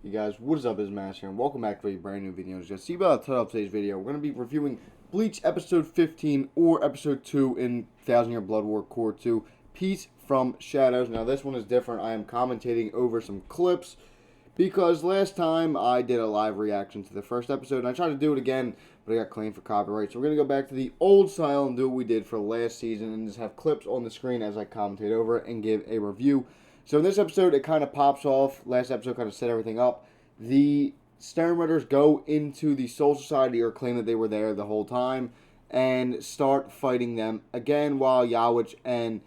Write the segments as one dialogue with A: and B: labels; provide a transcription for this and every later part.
A: Hey guys, what is up? It's Mass here, and welcome back to a brand new video. As you see by the title of today's video, we're going to be reviewing Bleach Episode 15 or Episode 2 in Thousand Year Blood War Core 2, Peace from Shadows. Now this one is different. I am commentating over some clips because last time I did a live reaction to the first episode, and I tried to do it again, but I got claimed for copyright. So we're going to go back to the old style and do what we did for last season and just have clips on the screen as I commentate over it and give a review. So in this episode, it kind of pops off. Last episode kind of set everything up. The Sternritters go into the Soul Society or claim that they were there the whole time and start fighting them again while Yawich and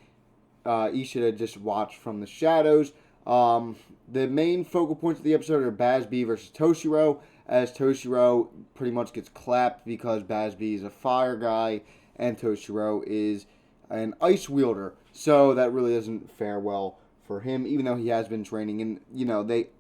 A: Ishida just watch from the shadows. The main focal points of the episode are Bazb versus Toshiro, as Toshiro pretty much gets clapped because Bazb is a fire guy and Toshiro is an ice wielder. So that really doesn't fare well for him, even though he has been training, and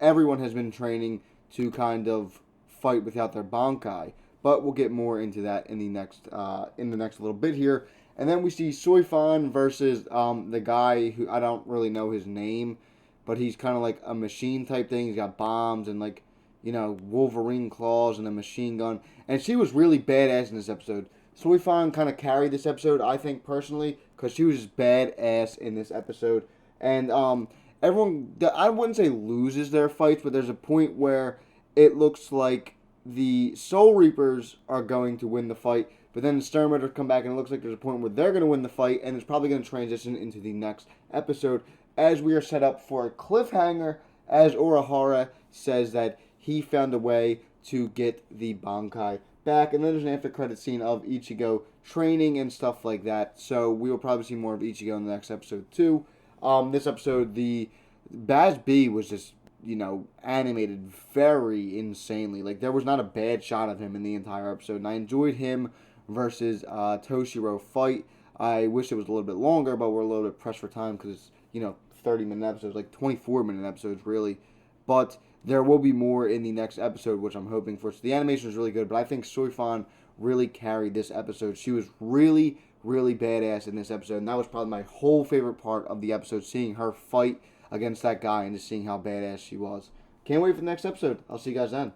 A: everyone has been training to kind of fight without their Bankai. But we'll get more into that in the next little bit here. And then we see Soifan versus the guy who I don't really know his name, but he's kind of like a machine type thing. He's got bombs and Wolverine claws and a machine gun. And she was really badass in this episode. Soifan kind of carried this episode, I think personally, because she was just badass in this episode. And everyone, I wouldn't say loses their fights, but there's a point where it looks like the Soul Reapers are going to win the fight, but then the Sternritters come back and it looks like there's a point where they're going to win the fight, and it's probably going to transition into the next episode as we are set up for a cliffhanger, as Urahara says that he found a way to get the Bankai back, and then there's an after credit scene of Ichigo training and stuff like that, so we will probably see more of Ichigo in the next episode too. This episode, the Bazb was just, animated very insanely. Like, there was not a bad shot of him in the entire episode, and I enjoyed him versus Toshiro fight. I wish it was a little bit longer, but we're a little bit pressed for time because it's, 30-minute episodes, like 24-minute episodes, really. But there will be more in the next episode, which I'm hoping for. So the animation is really good, but I think Soifan really carried this episode. She was really badass in this episode, and that was probably my whole favorite part of the episode, seeing her fight against that guy and just seeing how badass she was. Can't wait for the next episode. I'll see you guys then.